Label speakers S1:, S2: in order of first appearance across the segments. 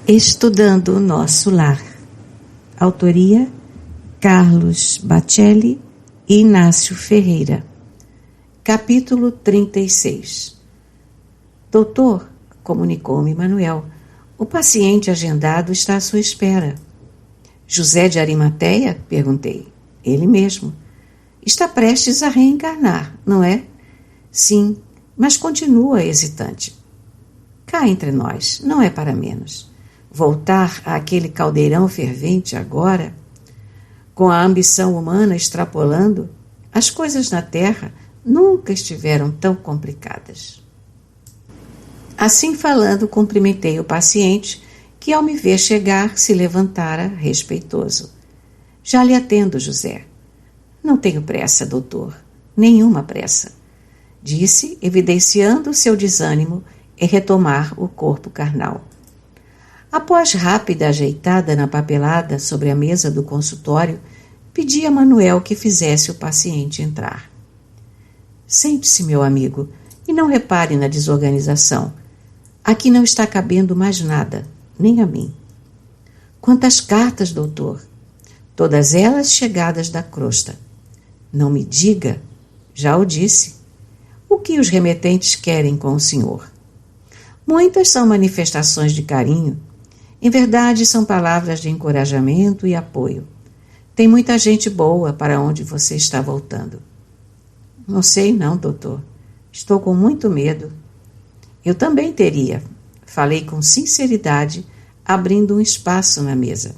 S1: Estudando o Nosso Lar. Autoria: Carlos Bacelli e Inácio Ferreira. Capítulo 36. Doutor, comunicou-me Manuel, o paciente agendado está à sua espera. José de Arimateia? Perguntei. Ele mesmo. Está prestes a reencarnar, não é? Sim, mas continua hesitante. Cá entre nós, não é para menos. Voltar àquele caldeirão fervente agora, com a ambição humana extrapolando, as coisas na Terra nunca estiveram tão complicadas. Assim falando, cumprimentei o paciente, que ao me ver chegar se levantara respeitoso. Já lhe atendo, José. Não tenho pressa, doutor, nenhuma pressa, disse, evidenciando seu desânimo em retomar o corpo carnal. Após rápida ajeitada na papelada sobre a mesa do consultório, pedi a Manuel que fizesse o paciente entrar. Sente-se, meu amigo, e não repare na desorganização. Aqui não está cabendo mais nada, nem a mim. Quantas cartas, doutor? Todas elas chegadas da crosta. Não me diga, já o disse. O que os remetentes querem com o senhor? Muitas são manifestações de carinho. Em verdade, são palavras de encorajamento e apoio. Tem muita gente boa para onde você está voltando. Não sei não, doutor. Estou com muito medo. Eu também teria. Falei com sinceridade, abrindo um espaço na mesa.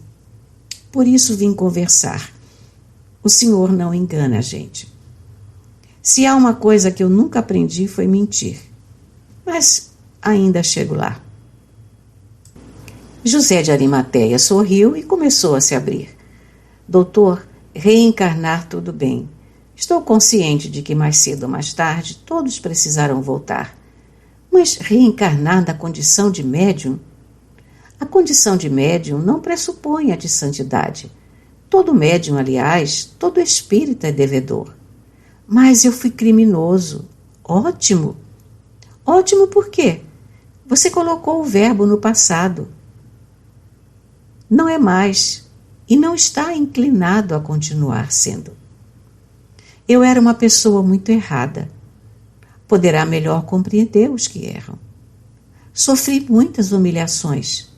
S1: Por isso vim conversar. O senhor não engana a gente. Se há uma coisa que eu nunca aprendi foi mentir. Mas ainda chego lá. José de Arimateia sorriu e começou a se abrir. Doutor, reencarnar tudo bem. Estou consciente de que mais cedo ou mais tarde todos precisarão voltar. Mas reencarnar na condição de médium? A condição de médium não pressupõe a de santidade. Todo médium, aliás, todo espírita é devedor. Mas eu fui criminoso. Ótimo. Ótimo por quê? Você colocou o verbo no passado. Não é mais e não está inclinado a continuar sendo. Eu era uma pessoa muito errada. Poderá melhor compreender os que erram. Sofri muitas humilhações.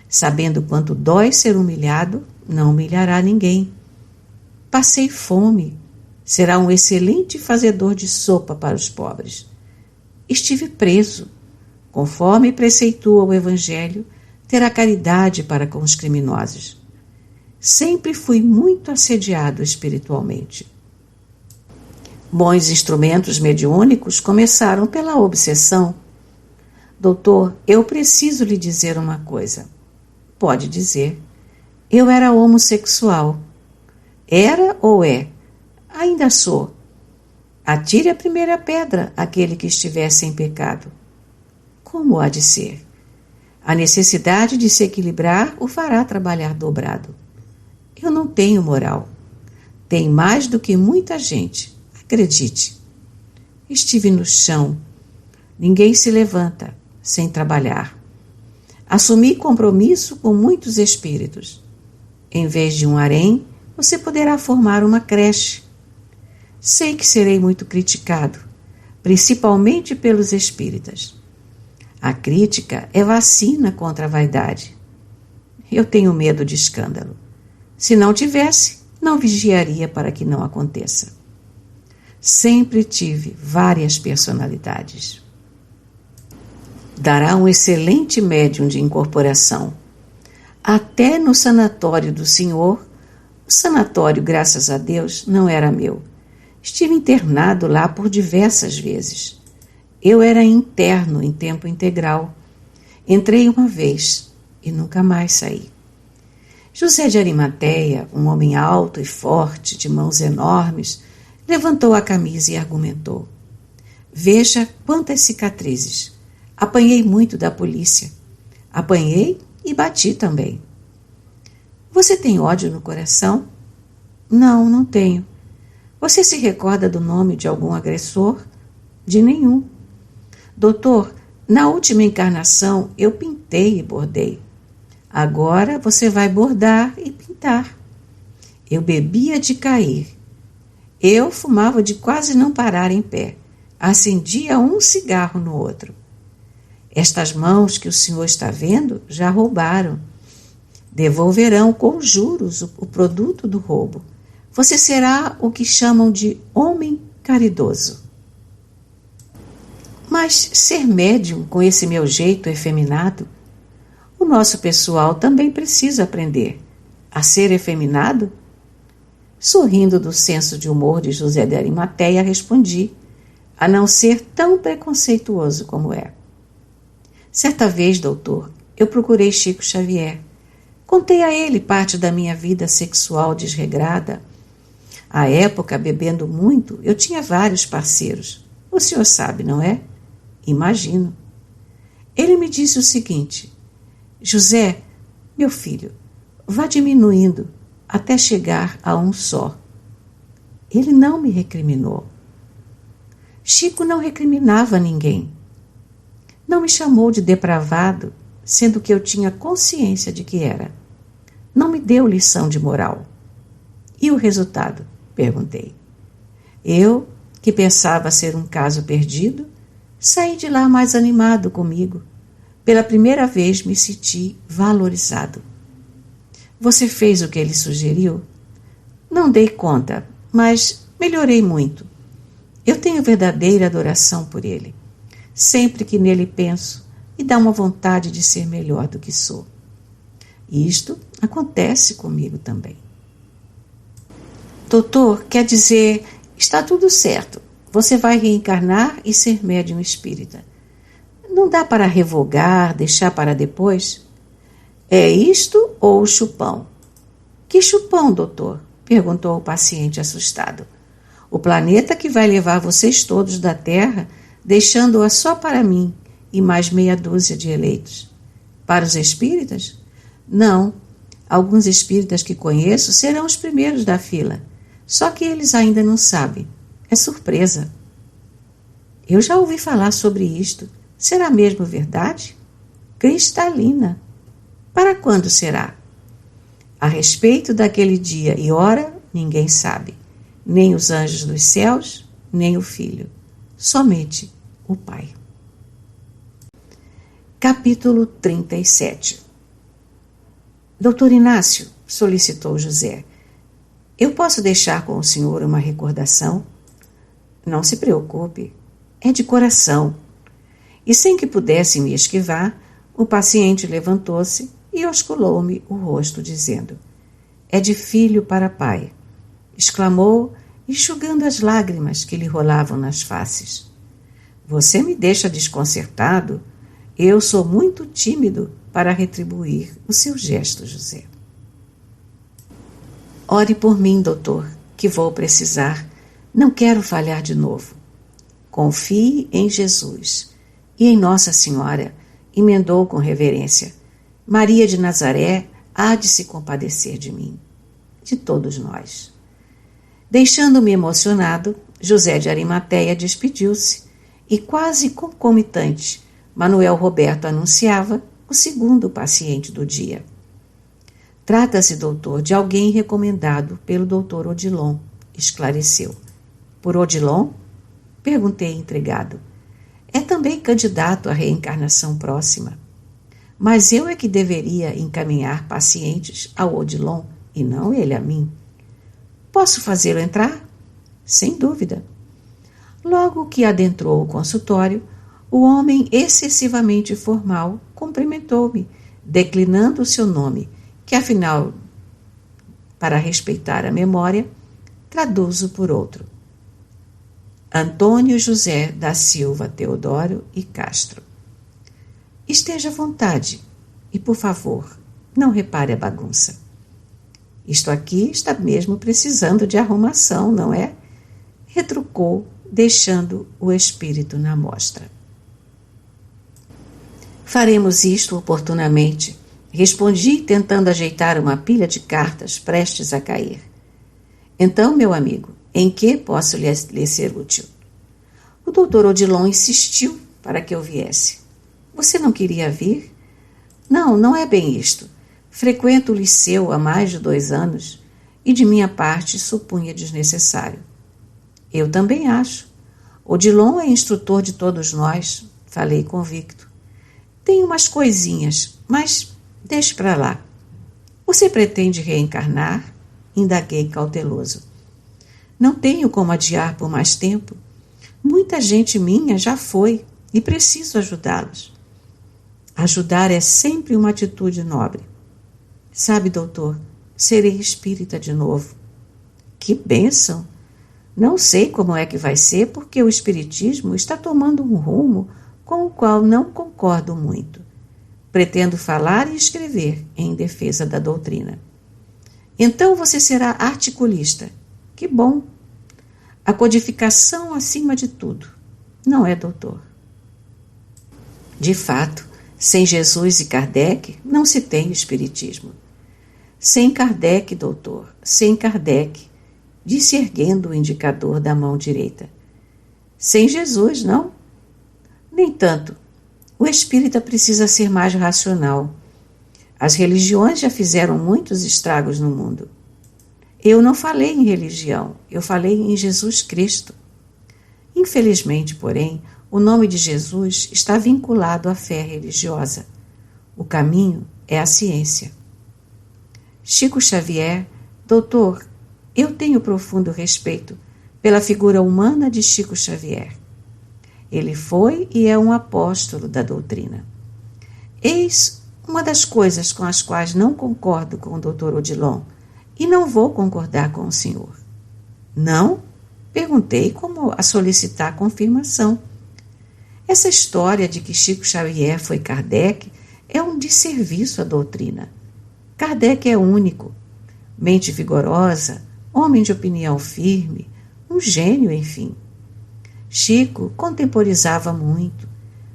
S1: Sabendo quanto dói ser humilhado, não humilhará ninguém. Passei fome. Será um excelente fazedor de sopa para os pobres. Estive preso. Conforme preceitua o Evangelho, terá caridade para com os criminosos. Sempre fui muito assediado espiritualmente. Bons instrumentos mediúnicos começaram pela obsessão. Doutor, eu preciso lhe dizer uma coisa. Pode dizer. Eu era homossexual. Era ou é? Ainda sou. Atire a primeira pedra aquele que estiver sem pecado. Como há de ser? A necessidade de se equilibrar o fará trabalhar dobrado. Eu não tenho moral. Tem mais do que muita gente. Acredite. Estive no chão. Ninguém se levanta sem trabalhar. Assumi compromisso com muitos espíritos. Em vez de um harém, você poderá formar uma creche. Sei que serei muito criticado, principalmente pelos espíritas. A crítica é vacina contra a vaidade. Eu tenho medo de escândalo. Se não tivesse, não vigiaria para que não aconteça. Sempre tive várias personalidades. Dará um excelente médium de incorporação. Até no sanatório do senhor, o sanatório, graças a Deus, não era meu. Estive internado lá por diversas vezes. Eu era interno em tempo integral. Entrei uma vez e nunca mais saí. José de Arimateia, um homem alto e forte, de mãos enormes, levantou a camisa e argumentou. Veja quantas cicatrizes. Apanhei muito da polícia. Apanhei e bati também. Você tem ódio no coração? Não, não tenho. Você se recorda do nome de algum agressor? De nenhum. Doutor, na última encarnação eu pintei e bordei. Agora você vai bordar e pintar. Eu bebia de cair. Eu fumava de quase não parar em pé. Acendia um cigarro no outro. Estas mãos que o senhor está vendo já roubaram. Devolverão com juros o produto do roubo. Você será o que chamam de homem caridoso. Mas ser médium com esse meu jeito efeminado, o nosso pessoal também precisa aprender a ser efeminado? Sorrindo do senso de humor de José de Arimateia, respondi, a não ser tão preconceituoso como é. Certa vez, doutor, eu procurei Chico Xavier. Contei a ele parte da minha vida sexual desregrada. À época, bebendo muito, eu tinha vários parceiros. O senhor sabe, não é? Imagino. Ele me disse o seguinte, José, meu filho, vá diminuindo até chegar a um só. Ele não me recriminou. Chico não recriminava ninguém. Não me chamou de depravado, sendo que eu tinha consciência de que era. Não me deu lição de moral. E o resultado? Perguntei. Eu, que pensava ser um caso perdido, saí de lá mais animado comigo. Pela primeira vez me senti valorizado. Você fez o que ele sugeriu? Não dei conta, mas melhorei muito. Eu tenho verdadeira adoração por ele. Sempre que nele penso, me dá uma vontade de ser melhor do que sou. E isto acontece comigo também. Doutor, quer dizer, está tudo certo. Você vai reencarnar e ser médium espírita. Não dá para revogar, deixar para depois? É isto ou o chupão? Que chupão, doutor? Perguntou o paciente assustado. O planeta que vai levar vocês todos da Terra, deixando-a só para mim e mais meia dúzia de eleitos. Para os espíritas? Não. Alguns espíritas que conheço serão os primeiros da fila. Só que eles ainda não sabem. É surpresa. Eu já ouvi falar sobre isto. Será mesmo verdade? Cristalina. Para quando será? A respeito daquele dia e hora, ninguém sabe. Nem os anjos dos céus, nem o Filho. Somente o Pai. Capítulo 37. Doutor Inácio, solicitou José, eu posso deixar com o senhor uma recordação? Não se preocupe, é de coração. E sem que pudesse me esquivar, o paciente levantou-se e osculou-me o rosto, dizendo, é de filho para pai, exclamou, enxugando as lágrimas que lhe rolavam nas faces. Você me deixa desconcertado? Eu sou muito tímido para retribuir o seu gesto, José. Ore por mim, doutor, que vou precisar. Não quero falhar de novo. Confie em Jesus. E em Nossa Senhora, emendou com reverência. Maria de Nazaré há de se compadecer de mim, de todos nós. Deixando-me emocionado, José de Arimateia despediu-se e, quase concomitante, Manuel Roberto anunciava o segundo paciente do dia. Trata-se, doutor, de alguém recomendado pelo doutor Odilon, esclareceu. Por Odilon? Perguntei intrigado. É também candidato à reencarnação próxima. Mas eu é que deveria encaminhar pacientes ao Odilon e não ele a mim. Posso fazê-lo entrar? Sem dúvida. Logo que adentrou o consultório, o homem excessivamente formal cumprimentou-me, declinando o seu nome, que afinal, para respeitar a memória, traduzo por outro. Antônio José da Silva Teodoro e Castro. Esteja à vontade e, por favor, não repare a bagunça. Isto aqui está mesmo precisando de arrumação, não é? Retrucou, deixando o espírito na mostra. Faremos isto oportunamente, respondi, tentando ajeitar uma pilha de cartas prestes a cair. Então, meu amigo, em que posso lhe ser útil? O doutor Odilon insistiu para que eu viesse. Você não queria vir? Não, não é bem isto. Frequento o liceu há mais de 2 anos e de minha parte supunha desnecessário. Eu também acho. Odilon é instrutor de todos nós, falei convicto. Tem umas coisinhas, mas deixe para lá. Você pretende reencarnar? Indaguei cauteloso. Não tenho como adiar por mais tempo. Muita gente minha já foi e preciso ajudá-los. Ajudar é sempre uma atitude nobre. Sabe, doutor, serei espírita de novo. Que bênção! Não sei como é que vai ser, porque o espiritismo está tomando um rumo com o qual não concordo muito. Pretendo falar e escrever em defesa da doutrina. Então você será articulista. Que bom! A codificação acima de tudo. Não é, doutor? De fato, sem Jesus e Kardec, não se tem espiritismo. Sem Kardec, doutor, sem Kardec, disse erguendo o indicador da mão direita. Sem Jesus, não? Nem tanto. O espírita precisa ser mais racional. As religiões já fizeram muitos estragos no mundo. Eu não falei em religião, eu falei em Jesus Cristo. Infelizmente, porém, o nome de Jesus está vinculado à fé religiosa. O caminho é a ciência. Chico Xavier, doutor, eu tenho profundo respeito pela figura humana de Chico Xavier. Ele foi e é um apóstolo da doutrina. Eis uma das coisas com as quais não concordo com o Dr. Odilon e não vou concordar com o senhor. Não? Perguntei como a solicitar confirmação. Essa história de que Chico Xavier foi Kardec é um desserviço à doutrina. Kardec é único, mente vigorosa, homem de opinião firme, um gênio, enfim. Chico contemporizava muito.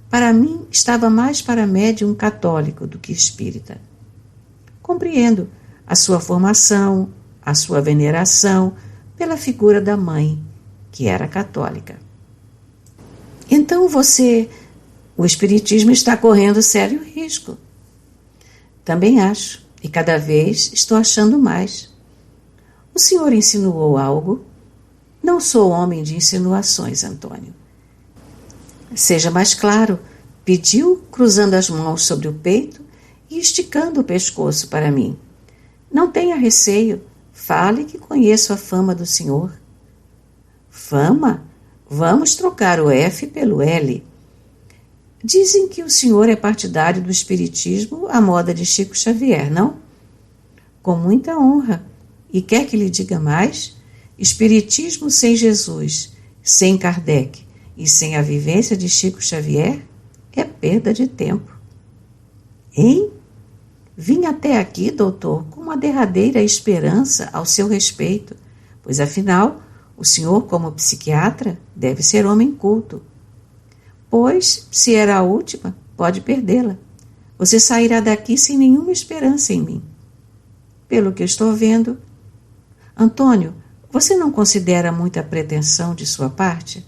S1: Para mim, estava mais para médium católico do que espírita. Compreendo a sua formação, a sua veneração pela figura da mãe, que era católica. Então o espiritismo está correndo sério risco. Também acho, e cada vez estou achando mais. O senhor insinuou algo? Não sou homem de insinuações, Antônio. Seja mais claro, pediu, cruzando as mãos sobre o peito e esticando o pescoço para mim. Não tenha receio, fale que conheço a fama do senhor. Fama? Vamos trocar o F pelo L. Dizem que o senhor é partidário do espiritismo à moda de Chico Xavier, não? Com muita honra. E quer que lhe diga mais? Espiritismo sem Jesus, sem Kardec e sem a vivência de Chico Xavier é perda de tempo. Hein? Vim até aqui, doutor, com uma derradeira esperança ao seu respeito, pois, afinal, o senhor, como psiquiatra, deve ser homem culto. Pois, se era a última, pode perdê-la. Você sairá daqui sem nenhuma esperança em mim. Pelo que eu estou vendo... Antônio, você não considera muita pretensão de sua parte?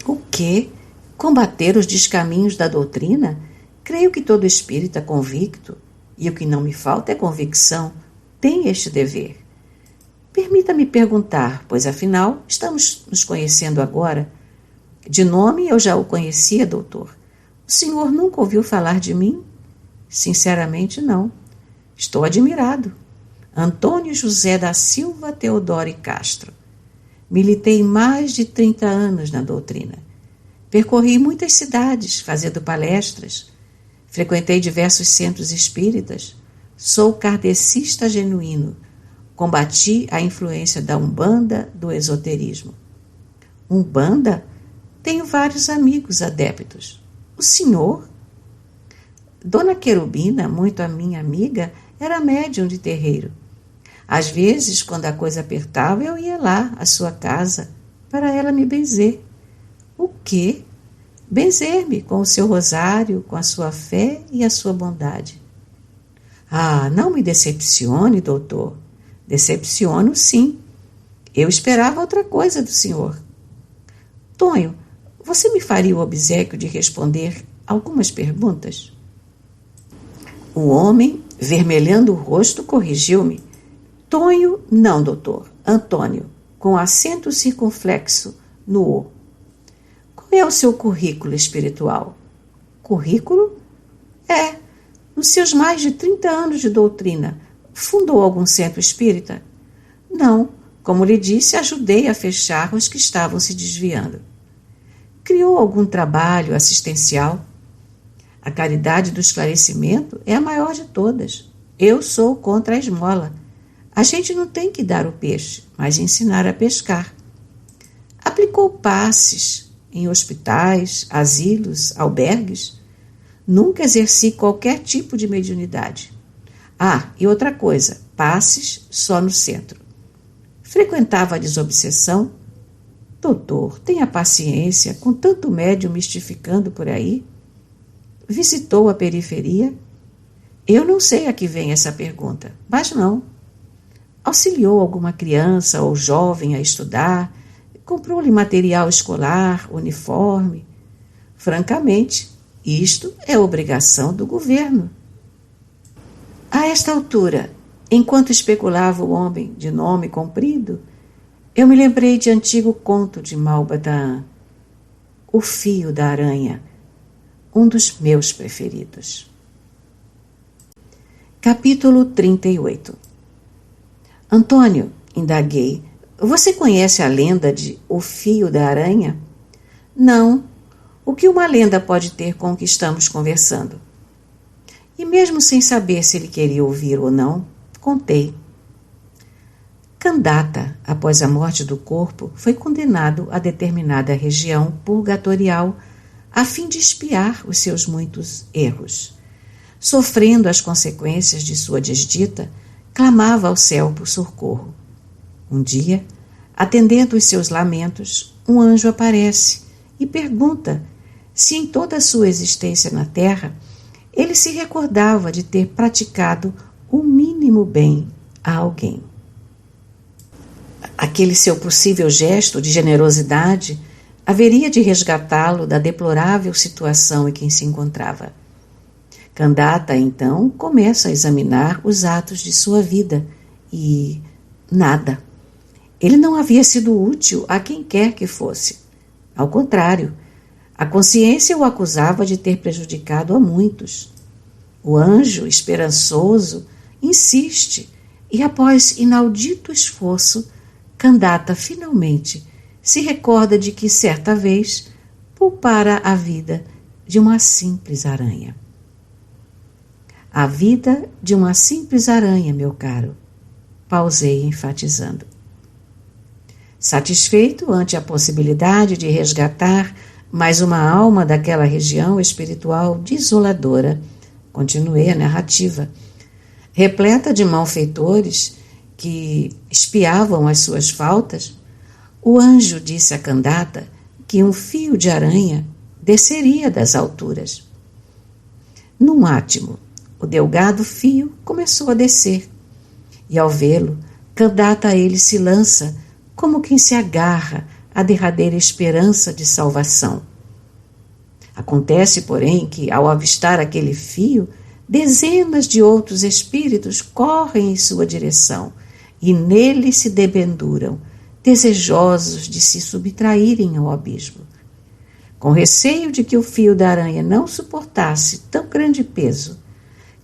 S1: O quê? Combater os descaminhos da doutrina? Creio que todo espírita convicto, e o que não me falta é convicção, tem este dever. Permita-me perguntar, pois afinal estamos nos conhecendo agora. De nome eu já o conhecia, doutor. O senhor nunca ouviu falar de mim? Sinceramente, não. Estou admirado. Antônio José da Silva Teodoro Castro. Militei mais de 30 anos na doutrina. Percorri muitas cidades, fazendo palestras. Frequentei diversos centros espíritas. Sou kardecista genuíno. Combati a influência da Umbanda, do esoterismo. Umbanda? Tenho vários amigos adeptos. O senhor? Dona Querubina, muito a minha amiga, era médium de terreiro. Às vezes, quando a coisa apertava, eu ia lá, à sua casa, para ela me benzer. O quê? Benzer-me com o seu rosário, com a sua fé e a sua bondade. Ah, não me decepcione, doutor. Decepciono, sim. Eu esperava outra coisa do senhor. Tonho, você me faria o obséquio de responder algumas perguntas? O homem, vermelhando o rosto, corrigiu-me. Tonho, não, doutor. Antônio, com acento circunflexo no O. Qual é o seu currículo espiritual? Currículo? É, nos seus mais de 30 anos de doutrina, fundou algum centro espírita? Não, como lhe disse, ajudei a fechar os que estavam se desviando. Criou algum trabalho assistencial? A caridade do esclarecimento é a maior de todas. Eu sou contra a esmola. A gente não tem que dar o peixe, mas ensinar a pescar. Aplicou passes em hospitais, asilos, albergues. Nunca exerci qualquer tipo de mediunidade. Ah, e outra coisa, passes só no centro. Frequentava a desobsessão? Doutor, tenha paciência, com tanto médium mistificando por aí. Visitou a periferia? Eu não sei a que vem essa pergunta, mas não. Auxiliou alguma criança ou jovem a estudar? Comprou-lhe material escolar, uniforme? Francamente, isto é obrigação do governo. A esta altura, enquanto especulava o homem de nome comprido, eu me lembrei de antigo conto de Malbadaan, O Fio da Aranha, um dos meus preferidos. Capítulo 38. Antônio, indaguei, você conhece a lenda de O Fio da Aranha? Não. O que uma lenda pode ter com o que estamos conversando? E mesmo sem saber se ele queria ouvir ou não, contei. Kandata, após a morte do corpo, foi condenado a determinada região purgatorial a fim de expiar os seus muitos erros. Sofrendo as consequências de sua desdita, clamava ao céu por socorro. Um dia, atendendo os seus lamentos, um anjo aparece e pergunta se em toda a sua existência na terra ele se recordava de ter praticado o mínimo bem a alguém. Aquele seu possível gesto de generosidade haveria de resgatá-lo da deplorável situação em que se encontrava. Kandata, então, começa a examinar os atos de sua vida e nada. Ele não havia sido útil a quem quer que fosse. Ao contrário, a consciência o acusava de ter prejudicado a muitos. O anjo, esperançoso, insiste e, após inaudito esforço, Kandata finalmente se recorda de que, certa vez, poupara a vida de uma simples aranha. A vida de uma simples aranha, meu caro, pausei enfatizando. Satisfeito ante a possibilidade de resgatar mais uma alma daquela região espiritual desoladora, continuei a narrativa, repleta de malfeitores que espiavam as suas faltas, o anjo disse a Kandata que um fio de aranha desceria das alturas. Num átimo, o delgado fio começou a descer, e ao vê-lo, Kandata a ele se lança como quem se agarra à derradeira esperança de salvação. Acontece, porém, que, ao avistar aquele fio, dezenas de outros espíritos correm em sua direção e nele se debenduram, desejosos de se subtraírem ao abismo. Com receio de que o fio da aranha não suportasse tão grande peso,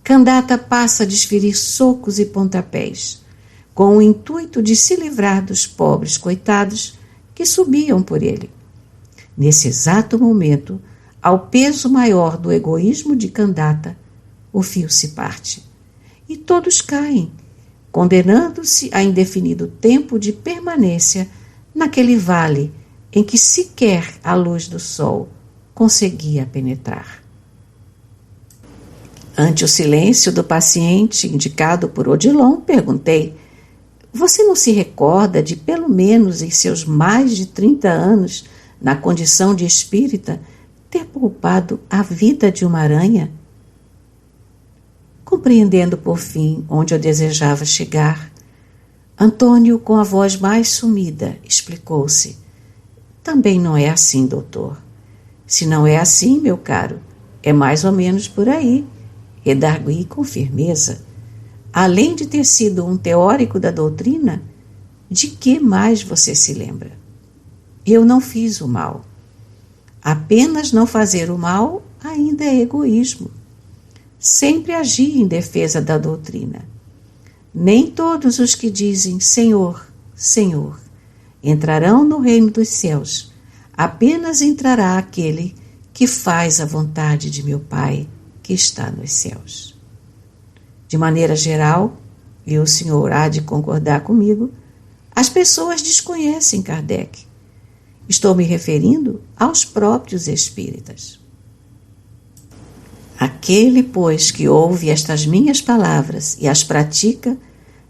S1: Kandata passa a desferir socos e pontapés, com o intuito de se livrar dos pobres coitados que subiam por ele. Nesse exato momento, ao peso maior do egoísmo de Kandata, o fio se parte, e todos caem, condenando-se a indefinido tempo de permanência naquele vale em que sequer a luz do sol conseguia penetrar. Ante o silêncio do paciente indicado por Odilon, perguntei: você não se recorda de, pelo menos em seus mais de 30 anos, na condição de espírita, ter poupado a vida de uma aranha? Compreendendo por fim onde eu desejava chegar, Antônio, com a voz mais sumida, explicou-se: também não é assim, doutor. Se não é assim, meu caro, é mais ou menos por aí. Redargui com firmeza. Além de ter sido um teórico da doutrina, de que mais você se lembra? Eu não fiz o mal. Apenas não fazer o mal ainda é egoísmo. Sempre agi em defesa da doutrina. Nem todos os que dizem Senhor, Senhor, entrarão no reino dos céus. Apenas entrará aquele que faz a vontade de meu Pai que está nos céus. De maneira geral, e o senhor há de concordar comigo, as pessoas desconhecem Kardec. Estou me referindo aos próprios espíritas. Aquele, pois, que ouve estas minhas palavras e as pratica,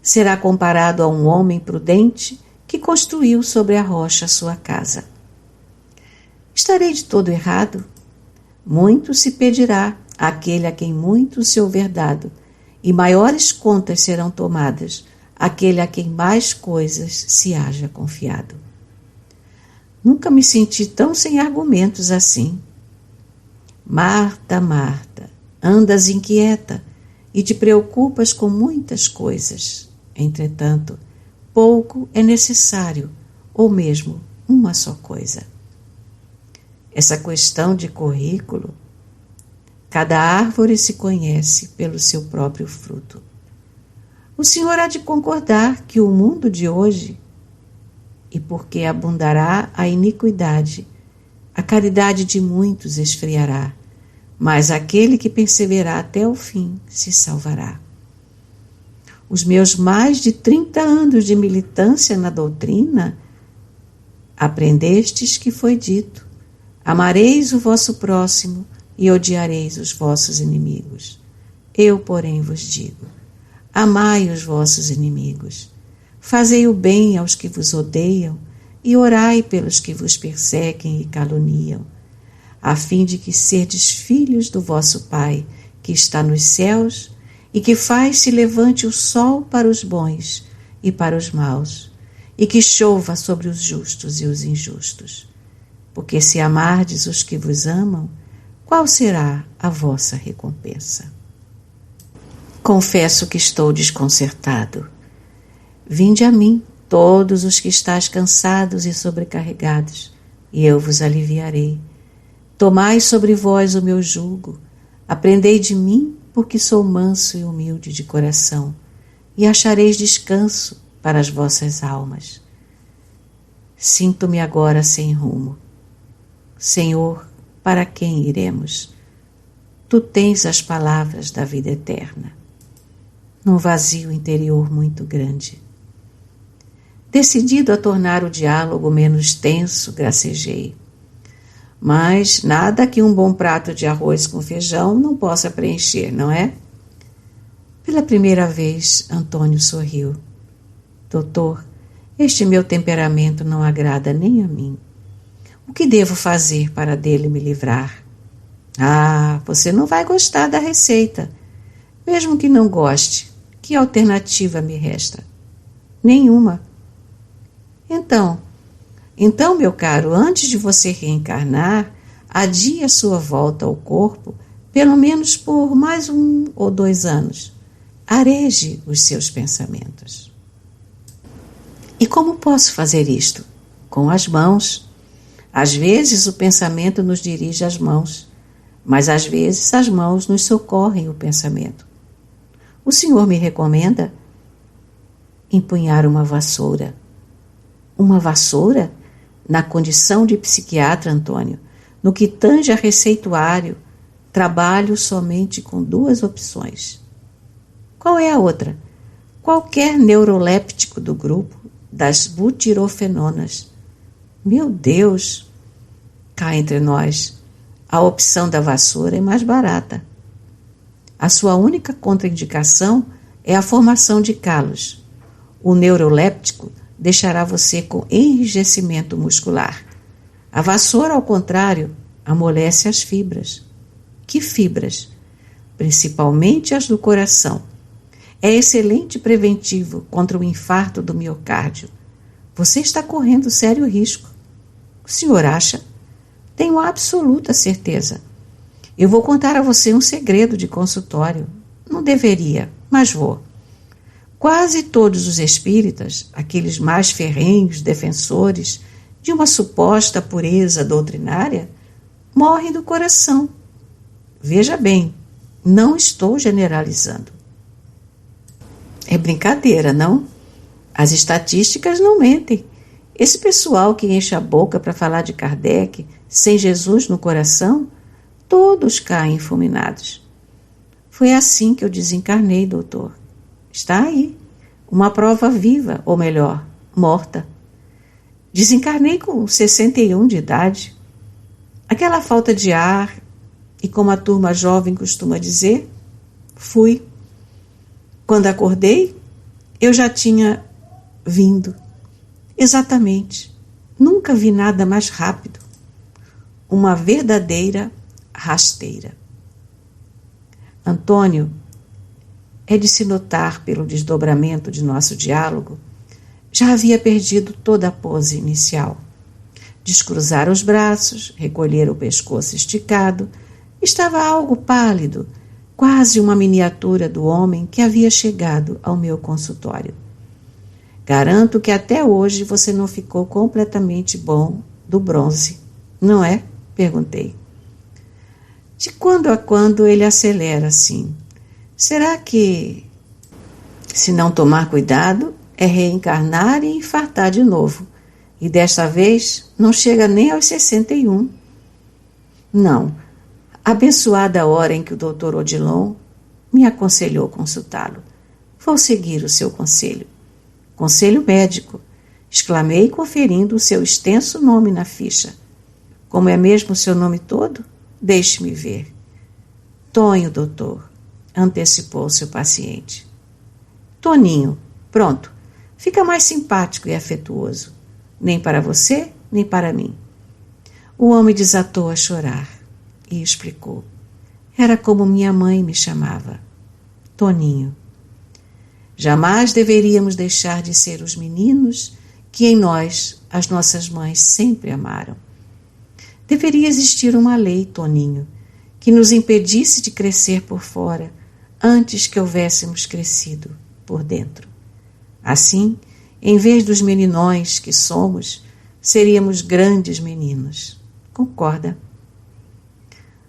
S1: será comparado a um homem prudente que construiu sobre a rocha sua casa. Estarei de todo errado? Muito se pedirá àquele a quem muito se houver dado, e maiores contas serão tomadas àquele a quem mais coisas se haja confiado. Nunca me senti tão sem argumentos assim. Marta, Marta, andas inquieta e te preocupas com muitas coisas. Entretanto, pouco é necessário, ou mesmo uma só coisa. Essa questão de currículo, cada árvore se conhece pelo seu próprio fruto. O senhor há de concordar que o mundo de hoje, e porque abundará a iniquidade, a caridade de muitos esfriará, mas aquele que perseverar até o fim se salvará. Os meus mais de 30 anos de militância na doutrina, aprendestes que foi dito: amareis o vosso próximo e odiareis os vossos inimigos. Eu, porém, vos digo: amai os vossos inimigos, fazei o bem aos que vos odeiam e orai pelos que vos perseguem e caluniam, a fim de que serdes filhos do vosso Pai, que está nos céus, e que faz se levante o sol para os bons e para os maus, e que chova sobre os justos e os injustos. Porque se amardes os que vos amam, qual será a vossa recompensa? Confesso que estou desconcertado. Vinde a mim, todos os que estáis cansados e sobrecarregados, e eu vos aliviarei. Tomai sobre vós o meu jugo, aprendei de mim, porque sou manso e humilde de coração, e achareis descanso para as vossas almas. Sinto-me agora sem rumo. Senhor, para quem iremos? Tu tens as palavras da vida eterna. Num vazio interior muito grande. Decidido a tornar o diálogo menos tenso, gracejei. Mas nada que um bom prato de arroz com feijão não possa preencher, não é? Pela primeira vez, Antônio sorriu. Doutor, este meu temperamento não agrada nem a mim. O que devo fazer para dele me livrar? Ah, você não vai gostar da receita. Mesmo que não goste, que alternativa me resta? Nenhuma. Então, meu caro, antes de você reencarnar, adie a sua volta ao corpo, pelo menos por mais 1 ou 2 anos. Areje os seus pensamentos. E como posso fazer isto? Com as mãos. Às vezes o pensamento nos dirige às mãos, mas às vezes as mãos nos socorrem o pensamento. O senhor me recomenda empunhar uma vassoura. Uma vassoura? Na condição de psiquiatra, Antônio, no que tange a receituário, trabalho somente com 2 opções. Qual é a outra? Qualquer neuroléptico do grupo das butirofenonas. Meu Deus! Cá entre nós, a opção da vassoura é mais barata. A sua única contraindicação é a formação de calos. O neuroléptico deixará você com enrijecimento muscular. A vassoura, ao contrário, amolece as fibras. Que fibras? Principalmente as do coração. É excelente preventivo contra o infarto do miocárdio. Você está correndo sério risco. O senhor acha? Tenho absoluta certeza. Eu vou contar a você um segredo de consultório. Não deveria, mas vou. Quase todos os espíritas, aqueles mais ferrenhos defensores de uma suposta pureza doutrinária, morrem do coração. Veja bem, não estou generalizando. É brincadeira, não? As estatísticas não mentem. Esse pessoal que enche a boca para falar de Kardec, sem Jesus no coração, todos caem fulminados. Foi assim que eu desencarnei, doutor. Está aí, uma prova viva, ou melhor, morta. Desencarnei com 61 de idade. Aquela falta de ar, e como a turma jovem costuma dizer, fui. Quando acordei, eu já tinha vindo. Exatamente. Nunca vi nada mais rápido. Uma verdadeira rasteira. Antônio, é de se notar pelo desdobramento de nosso diálogo, já havia perdido toda a pose inicial. Descruzara os braços, recolhera o pescoço esticado, estava algo pálido, quase uma miniatura do homem que havia chegado ao meu consultório. Garanto que até hoje você não ficou completamente bom do bronze, não é? Perguntei. De quando a quando ele acelera assim. Será que, se não tomar cuidado, é reencarnar e infartar de novo? E desta vez não chega nem aos 61. Não. Abençoada a hora em que o Dr. Odilon me aconselhou consultá-lo. Vou seguir o seu conselho. Conselho médico, exclamei conferindo o seu extenso nome na ficha. Como é mesmo o seu nome todo? Deixe-me ver. Tonho, doutor, antecipou seu paciente. Toninho, pronto. Fica mais simpático e afetuoso. Nem para você, nem para mim. O homem desatou a chorar e explicou. Era como minha mãe me chamava. Toninho. Jamais deveríamos deixar de ser os meninos que em nós as nossas mães sempre amaram. Deveria existir uma lei, Toninho, que nos impedisse de crescer por fora antes que houvéssemos crescido por dentro. Assim, em vez dos meninões que somos, seríamos grandes meninos. Concorda?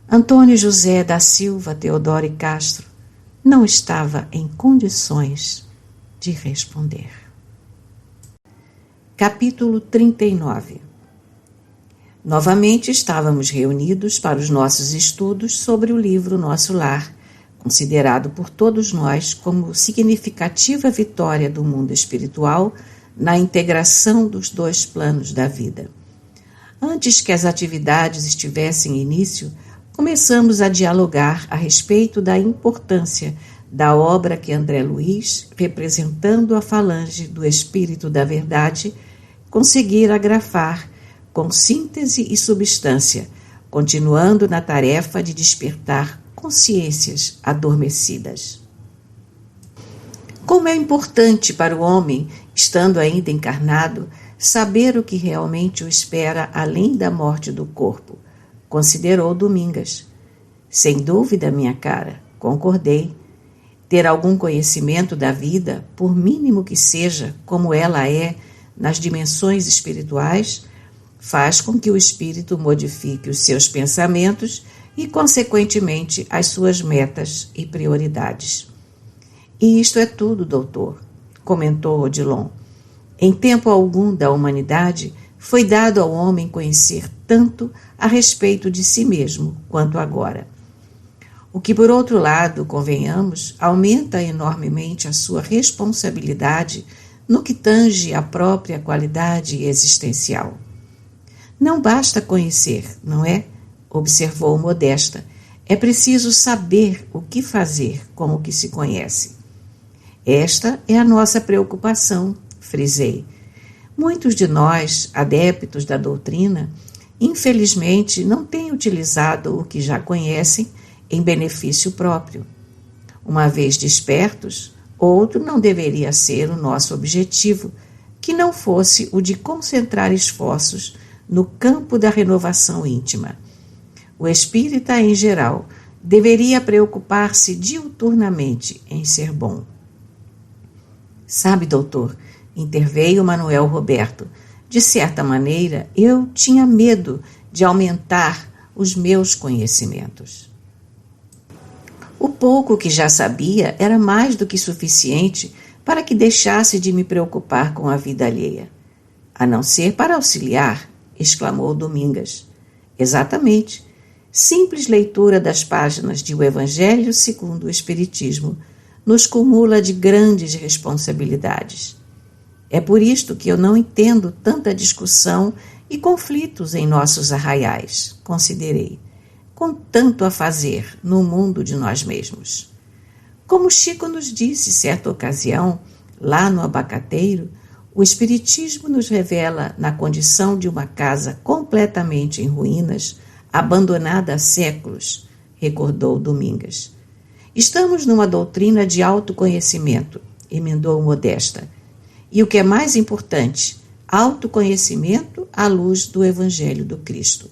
S1: Antônio José da Silva Teodoro Castro não estava em condições de responder. Capítulo 39. Novamente estávamos reunidos para os nossos estudos sobre o livro Nosso Lar, considerado por todos nós como significativa vitória do mundo espiritual na integração dos dois planos da vida. Antes que as atividades estivessem em início, começamos a dialogar a respeito da importância da obra que André Luiz, representando a falange do Espírito da Verdade, conseguira agrafar com síntese e substância, continuando na tarefa de despertar consciências adormecidas. Como é importante para o homem, estando ainda encarnado, saber o que realmente o espera além da morte do corpo, considerou Domingas. Sem dúvida, minha cara, concordei. Ter algum conhecimento da vida, por mínimo que seja, como ela é nas dimensões espirituais, faz com que o espírito modifique os seus pensamentos e, consequentemente, as suas metas e prioridades. E isto é tudo, doutor, comentou Odilon. Em tempo algum da humanidade, foi dado ao homem conhecer tanto a respeito de si mesmo quanto agora. O que, por outro lado, convenhamos, aumenta enormemente a sua responsabilidade no que tange à própria qualidade existencial. Não basta conhecer, não é? Observou Modesta. É preciso saber o que fazer com o que se conhece. Esta é a nossa preocupação, frisei. Muitos de nós, adeptos da doutrina, infelizmente não têm utilizado o que já conhecem em benefício próprio. Uma vez despertos, outro não deveria ser o nosso objetivo, que não fosse o de concentrar esforços no campo da renovação íntima. O espírita, em geral, deveria preocupar-se diuturnamente em ser bom. Sabe, doutor, interveio Manuel Roberto, de certa maneira eu tinha medo de aumentar os meus conhecimentos. O pouco que já sabia era mais do que suficiente para que deixasse de me preocupar com a vida alheia. A não ser para auxiliar, exclamou Domingas. Exatamente. Simples leitura das páginas de O Evangelho segundo o Espiritismo nos cumula de grandes responsabilidades. É por isto que eu não entendo tanta discussão e conflitos em nossos arraiais, considerei, com tanto a fazer no mundo de nós mesmos. Como Chico nos disse certa ocasião, lá no Abacateiro, o Espiritismo nos revela na condição de uma casa completamente em ruínas, abandonada há séculos, recordou Domingas. Estamos numa doutrina de autoconhecimento, emendou Modesta, e o que é mais importante, autoconhecimento à luz do Evangelho do Cristo,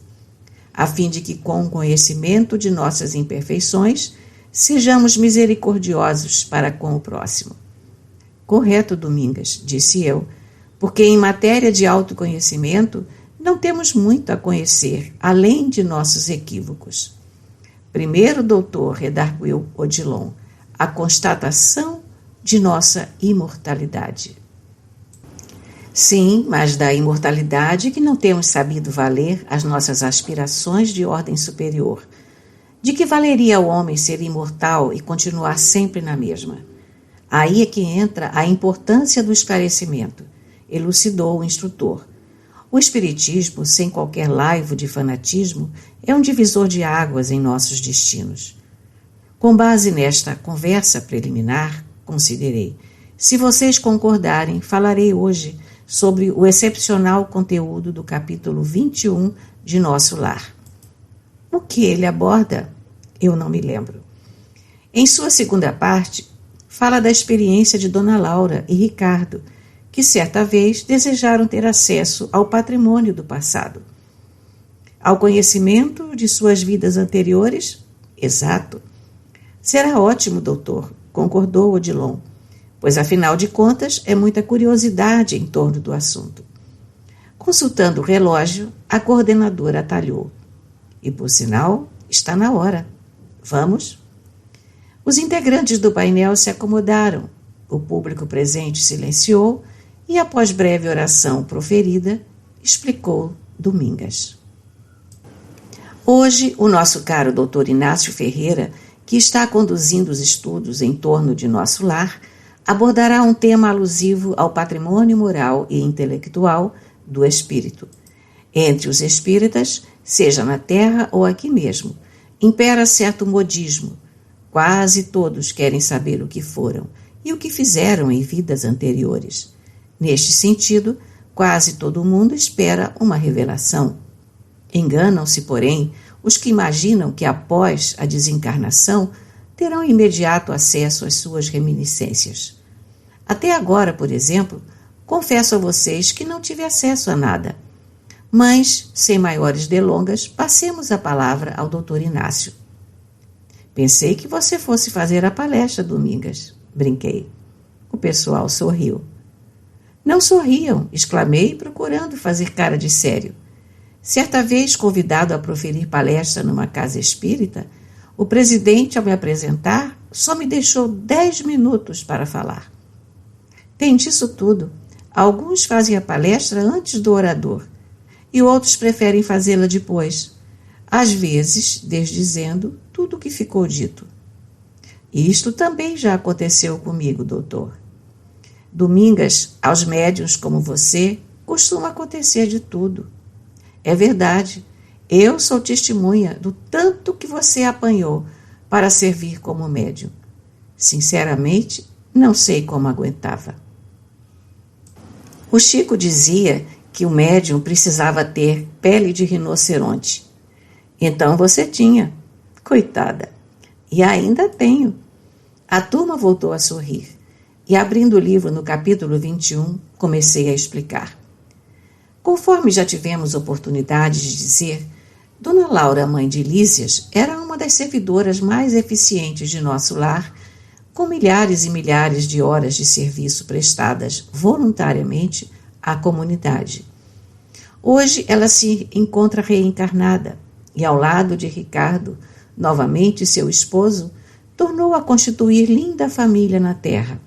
S1: a fim de que, com o conhecimento de nossas imperfeições, sejamos misericordiosos para com o próximo. Correto, Domingas, disse eu, porque em matéria de autoconhecimento não temos muito a conhecer, além de nossos equívocos. Primeiro, doutor, redarguiu Odilon, a constatação de nossa imortalidade. Sim, mas da imortalidade que não temos sabido valer as nossas aspirações de ordem superior. De que valeria ao homem ser imortal e continuar sempre na mesma? Aí é que entra a importância do esclarecimento, elucidou o instrutor. O Espiritismo, sem qualquer laivo de fanatismo, é um divisor de águas em nossos destinos. Com base nesta conversa preliminar, considerei, se vocês concordarem, falarei hoje sobre o excepcional conteúdo do capítulo 21 de Nosso Lar. O que ele aborda? Eu não me lembro. Em sua segunda parte, fala da experiência de Dona Laura e Ricardo, que certa vez desejaram ter acesso ao patrimônio do passado. Ao conhecimento de suas vidas anteriores? Exato. Será ótimo, doutor, concordou Odilon, pois afinal de contas é muita curiosidade em torno do assunto. Consultando o relógio, a coordenadora atalhou. E, por sinal, está na hora. Vamos? Os integrantes do painel se acomodaram, o público presente silenciou e, após breve oração proferida, explicou Domingas. Hoje, o nosso caro doutor Inácio Ferreira, que está conduzindo os estudos em torno de Nosso Lar, abordará um tema alusivo ao patrimônio moral e intelectual do espírito. Entre os espíritas, seja na Terra ou aqui mesmo, impera certo modismo. Quase todos querem saber o que foram e o que fizeram em vidas anteriores. Neste sentido, quase todo mundo espera uma revelação. Enganam-se, porém, os que imaginam que após a desencarnação terão imediato acesso às suas reminiscências. Até agora, por exemplo, confesso a vocês que não tive acesso a nada. Mas, sem maiores delongas, passemos a palavra ao Dr. Inácio. Pensei que você fosse fazer a palestra, Domingas, brinquei. O pessoal sorriu. Não sorriam, exclamei, procurando fazer cara de sério. Certa vez, convidado a proferir palestra numa casa espírita, o presidente, ao me apresentar, só me deixou 10 minutos para falar. Tem disso tudo. Alguns fazem a palestra antes do orador e outros preferem fazê-la depois, às vezes desdizendo tudo o que ficou dito. E isto também já aconteceu comigo, doutor. Domingas, aos médiuns como você, costuma acontecer de tudo. É verdade, eu sou testemunha do tanto que você apanhou para servir como médium. Sinceramente, não sei como aguentava. O Chico dizia que o médium precisava ter pele de rinoceronte. Então você tinha. Coitada. E ainda tenho. A turma voltou a sorrir. E abrindo o livro no capítulo 21, comecei a explicar. Conforme já tivemos oportunidade de dizer, Dona Laura, mãe de Lísias, era uma das servidoras mais eficientes de nosso lar, com milhares e milhares de horas de serviço prestadas voluntariamente à comunidade. Hoje ela se encontra reencarnada e, ao lado de Ricardo, novamente seu esposo, tornou a constituir linda família na terra,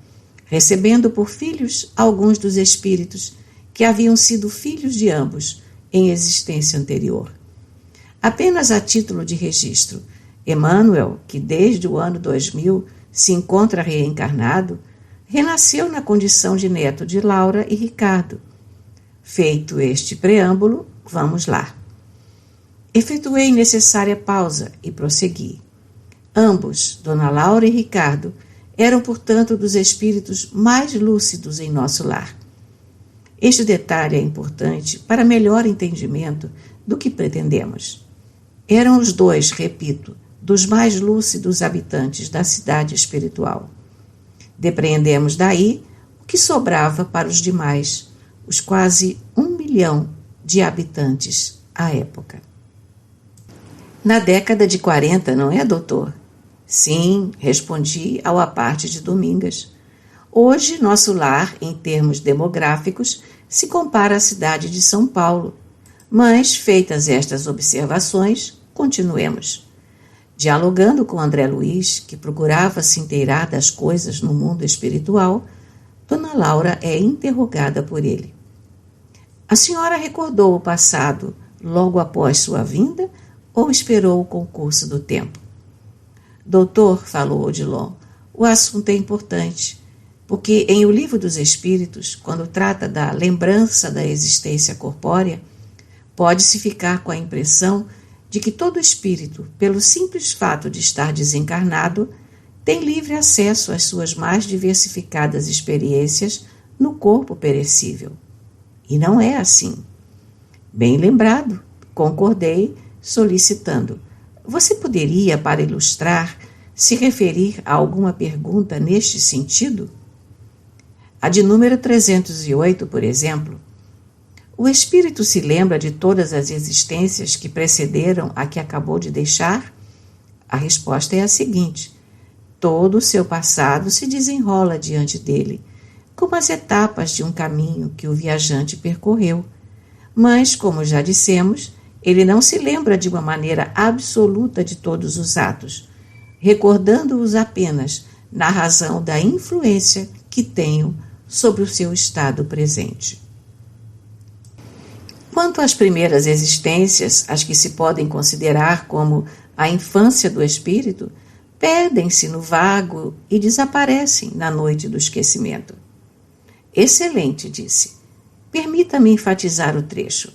S1: recebendo por filhos alguns dos espíritos que haviam sido filhos de ambos em existência anterior. Apenas a título de registro, Emmanuel, que desde o ano 2000 se encontra reencarnado, renasceu na condição de neto de Laura e Ricardo. Feito este preâmbulo, vamos lá. Efetuei necessária pausa e prossegui. Ambos, Dona Laura e Ricardo, eram, portanto, dos espíritos mais lúcidos em nosso lar. Este detalhe é importante para melhor entendimento do que pretendemos. Eram os dois, repito, dos mais lúcidos habitantes da cidade espiritual. Depreendemos daí o que sobrava para os demais, os quase 1 milhão de habitantes à época. Na década de 40, não é, doutor? Sim, respondi ao à parte de Domingas. Hoje, nosso lar, em termos demográficos, se compara à cidade de São Paulo. Mas, feitas estas observações, continuemos. Dialogando com André Luiz, que procurava se inteirar das coisas no mundo espiritual, Dona Laura é interrogada por ele. A senhora recordou o passado logo após sua vinda ou esperou o concurso do tempo? Doutor, falou Odilon, o assunto é importante, porque em O Livro dos Espíritos, quando trata da lembrança da existência corpórea, pode-se ficar com a impressão de que todo espírito, pelo simples fato de estar desencarnado, tem livre acesso às suas mais diversificadas experiências no corpo perecível. E não é assim. Bem lembrado, concordei, solicitando. Você poderia, para ilustrar, se referir a alguma pergunta neste sentido? A de número 308, por exemplo. O espírito se lembra de todas as existências que precederam a que acabou de deixar? A resposta é a seguinte: todo o seu passado se desenrola diante dele, como as etapas de um caminho que o viajante percorreu. Mas, como já dissemos, ele não se lembra de uma maneira absoluta de todos os atos, recordando-os apenas na razão da influência que tenham sobre o seu estado presente. Quanto às primeiras existências, as que se podem considerar como a infância do espírito, perdem-se no vago e desaparecem na noite do esquecimento. Excelente, disse. Permita-me enfatizar o trecho.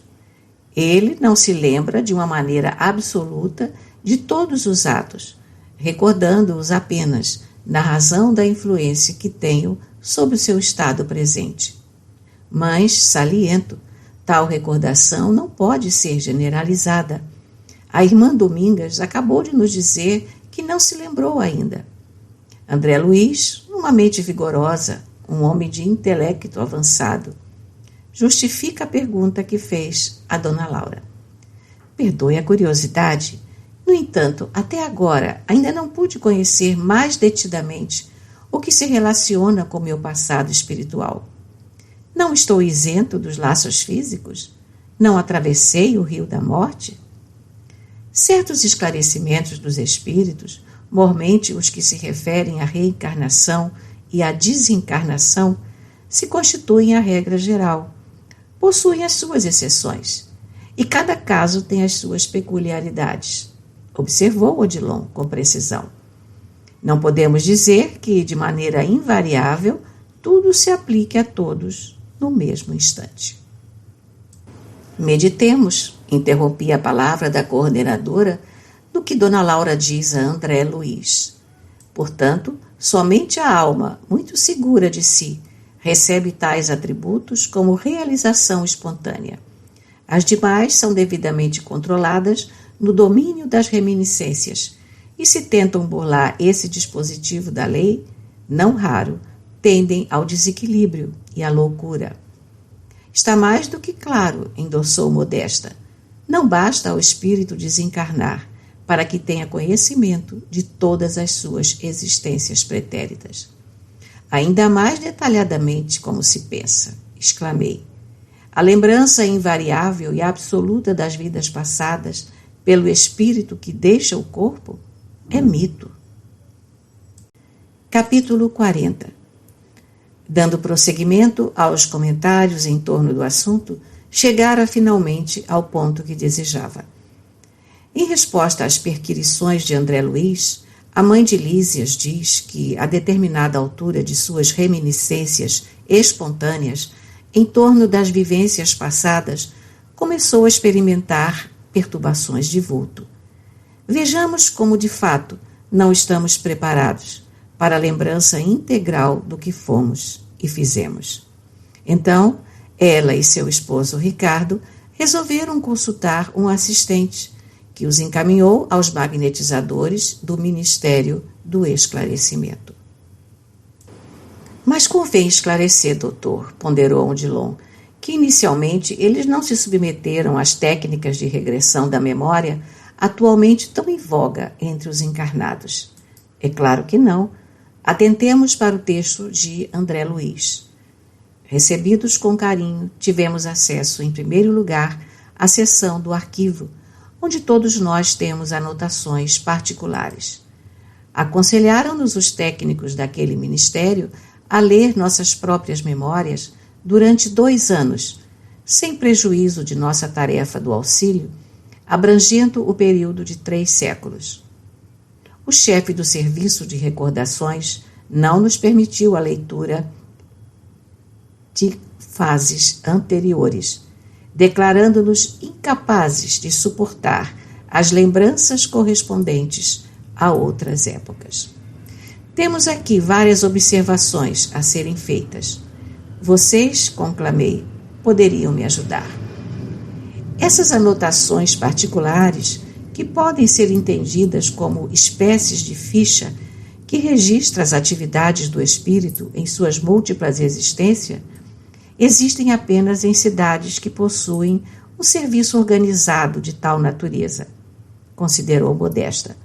S1: Ele não se lembra de uma maneira absoluta de todos os atos, recordando-os apenas na razão da influência que tenham sobre o seu estado presente. Mas, saliento, tal recordação não pode ser generalizada. A irmã Domingas acabou de nos dizer que não se lembrou ainda. André Luiz, uma mente vigorosa, um homem de intelecto avançado, justifica a pergunta que fez a Dona Laura. Perdoe a curiosidade. No entanto, até agora ainda não pude conhecer mais detidamente o que se relaciona com meu passado espiritual. Não estou isento dos laços físicos? Não atravessei o rio da morte? Certos esclarecimentos dos espíritos, mormente os que se referem à reencarnação e à desencarnação, se constituem a regra geral. Possuem as suas exceções, e cada caso tem as suas peculiaridades, observou Odilon com precisão. Não podemos dizer que, de maneira invariável, tudo se aplique a todos no mesmo instante. Meditemos, interrompi a palavra da coordenadora, no que Dona Laura diz a André Luiz. Portanto, somente a alma, muito segura de si, recebe tais atributos como realização espontânea. As demais são devidamente controladas no domínio das reminiscências, e se tentam burlar esse dispositivo da lei, não raro, tendem ao desequilíbrio e à loucura. Está mais do que claro, endossou Modesta. Não basta ao espírito desencarnar para que tenha conhecimento de todas as suas existências pretéritas. Ainda mais detalhadamente como se pensa, exclamei. A lembrança invariável e absoluta das vidas passadas pelo espírito que deixa o corpo é mito. Capítulo 40. Dando prosseguimento aos comentários em torno do assunto, chegara finalmente ao ponto que desejava. Em resposta às perquirições de André Luiz, a mãe de Lísias diz que, a determinada altura de suas reminiscências espontâneas, em torno das vivências passadas, começou a experimentar perturbações de vulto. Vejamos como, de fato, não estamos preparados para a lembrança integral do que fomos e fizemos. Então, ela e seu esposo Ricardo resolveram consultar um assistente, que os encaminhou aos magnetizadores do Ministério do Esclarecimento. Mas convém esclarecer, doutor, ponderou Odilon, que inicialmente eles não se submeteram às técnicas de regressão da memória atualmente tão em voga entre os encarnados. É claro que não. Atentemos para o texto de André Luiz. Recebidos com carinho, tivemos acesso, em primeiro lugar, à seção do arquivo, onde todos nós temos anotações particulares. Aconselharam-nos os técnicos daquele ministério a ler nossas próprias memórias durante 2 anos, sem prejuízo de nossa tarefa do auxílio, abrangendo o período de 3 séculos. O chefe do serviço de recordações não nos permitiu a leitura de fases anteriores, declarando-nos incapazes de suportar as lembranças correspondentes a outras épocas. Temos aqui várias observações a serem feitas. Vocês, conclamei, poderiam me ajudar. Essas anotações particulares, que podem ser entendidas como espécies de ficha que registra as atividades do espírito em suas múltiplas existências, existem apenas em cidades que possuem um serviço organizado de tal natureza, considerou Modesta.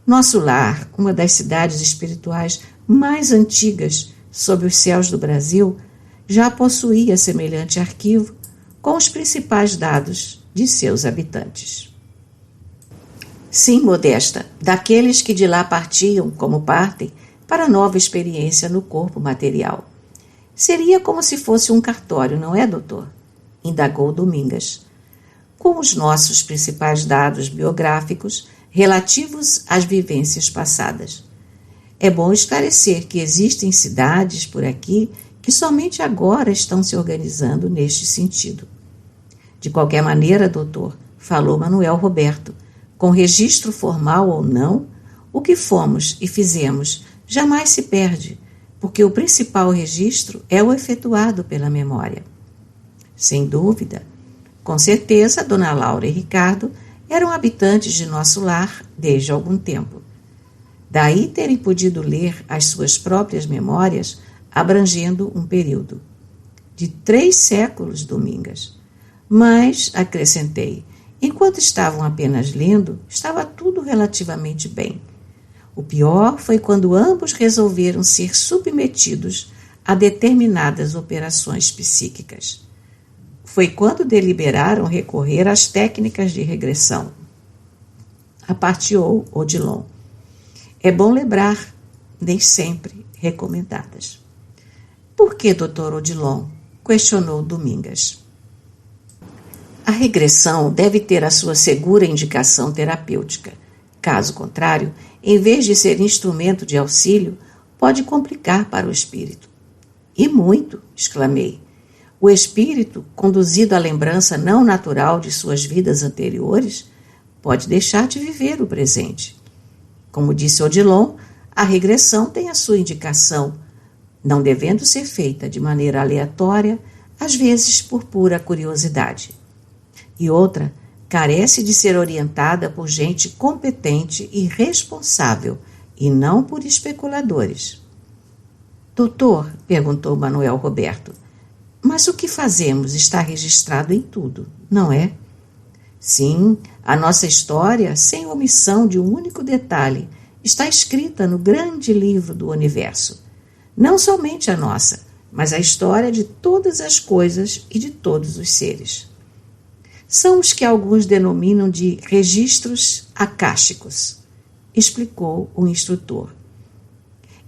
S1: Nosso lar, uma das cidades espirituais mais antigas sob os céus do Brasil, já possuía semelhante arquivo com os principais dados de seus habitantes. Sim, Modesta, daqueles que de lá partiam, como partem, para nova experiência no corpo material. Seria como se fosse um cartório, não é, doutor? Indagou Domingas. Com os nossos principais dados biográficos relativos às vivências passadas. É bom esclarecer que existem cidades por aqui que somente agora estão se organizando neste sentido. De qualquer maneira, doutor, falou Manuel Roberto, com registro formal ou não, o que fomos e fizemos jamais se perde, porque o principal registro é o efetuado pela memória. Sem dúvida, com certeza, Dona Laura e Ricardo eram habitantes de nosso lar desde algum tempo. Daí terem podido ler as suas próprias memórias, abrangendo um período de 3 séculos, Domingas. Mas, acrescentei, enquanto estavam apenas lendo, estava tudo relativamente bem. O pior foi quando ambos resolveram ser submetidos a determinadas operações psíquicas. Foi quando deliberaram recorrer às técnicas de regressão. Aparteou Odilon. É bom lembrar, nem sempre recomendadas. Por que, doutor Odilon? Questionou Domingas. A regressão deve ter a sua segura indicação terapêutica. Caso contrário, em vez de ser instrumento de auxílio, pode complicar para o espírito. E muito, exclamei. O espírito, conduzido à lembrança não natural de suas vidas anteriores, pode deixar de viver o presente. Como disse Odilon, a regressão tem a sua indicação, não devendo ser feita de maneira aleatória, às vezes por pura curiosidade. E outra, carece de ser orientada por gente competente e responsável, e não por especuladores. Doutor, perguntou Manuel Roberto, mas o que fazemos está registrado em tudo, não é? Sim, a nossa história, sem omissão de um único detalhe, está escrita no grande livro do universo. Não somente a nossa, mas a história de todas as coisas e de todos os seres. São os que alguns denominam de registros akáshicos, explicou o instrutor.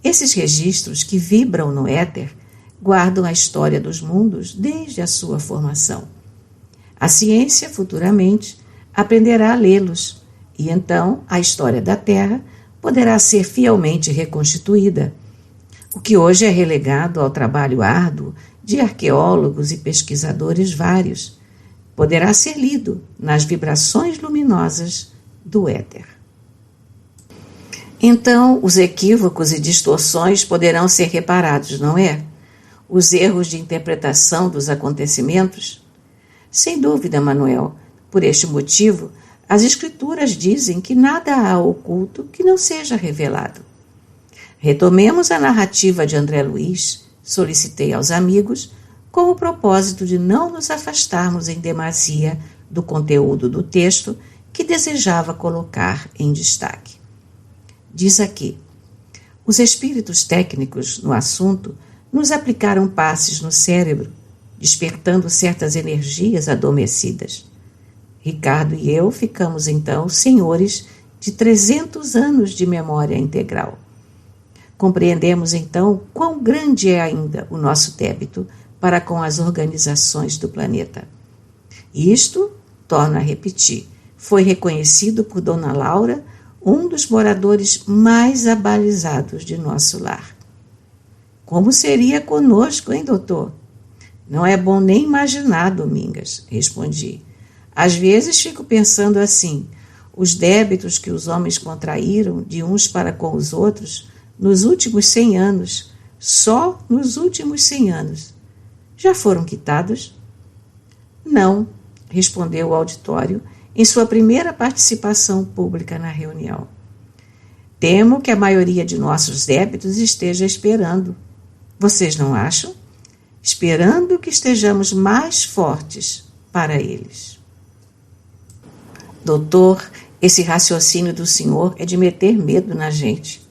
S1: Esses registros que vibram no éter guardam a história dos mundos desde a sua formação. A ciência, futuramente, aprenderá a lê-los, e então a história da Terra poderá ser fielmente reconstituída, o que hoje é relegado ao trabalho árduo de arqueólogos e pesquisadores vários, poderá ser lido nas vibrações luminosas do éter. Então, os equívocos e distorções poderão ser reparados, não é? Os erros de interpretação dos acontecimentos? Sem dúvida, Manuel. Por este motivo, as Escrituras dizem que nada há oculto que não seja revelado. Retomemos a narrativa de André Luiz, solicitei aos amigos, com o propósito de não nos afastarmos em demasia do conteúdo do texto que desejava colocar em destaque. Diz aqui: os espíritos técnicos no assunto nos aplicaram passes no cérebro, despertando certas energias adormecidas. Ricardo e eu ficamos então senhores de 300 anos de memória integral. Compreendemos então quão grande é ainda o nosso débito para com as organizações do planeta. Isto, torno a repetir, foi reconhecido por Dona Laura, um dos moradores mais abalizados de nosso lar. Como seria conosco, hein, doutor? Não é bom nem imaginar, Domingas, respondi. Às vezes fico pensando assim, os débitos que os homens contraíram de uns para com os outros nos últimos 100 anos, só nos últimos 100 anos, já foram quitados? Não, respondeu o auditório em sua primeira participação pública na reunião. Temo que a maioria de nossos débitos esteja esperando. Vocês não acham? Esperando que estejamos mais fortes para eles. Doutor, esse raciocínio do senhor é de meter medo na gente.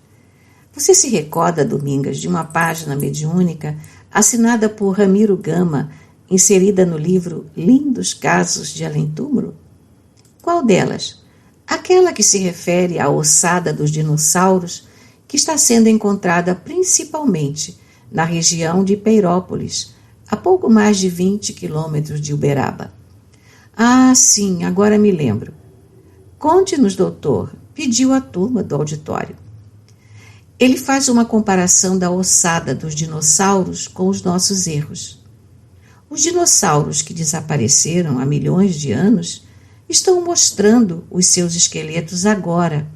S1: Você se recorda, Domingas, de uma página mediúnica assinada por Ramiro Gama, inserida no livro Lindos Casos de Além-Túmulo? Qual delas? Aquela que se refere à ossada dos dinossauros, que está sendo encontrada principalmente na região de Peirópolis, a pouco mais de 20 quilômetros de Uberaba. Ah, sim, agora me lembro. Conte-nos, doutor, pediu a turma do auditório. Ele faz uma comparação da ossada dos dinossauros com os nossos erros. Os dinossauros que desapareceram há milhões de anos estão mostrando os seus esqueletos agora,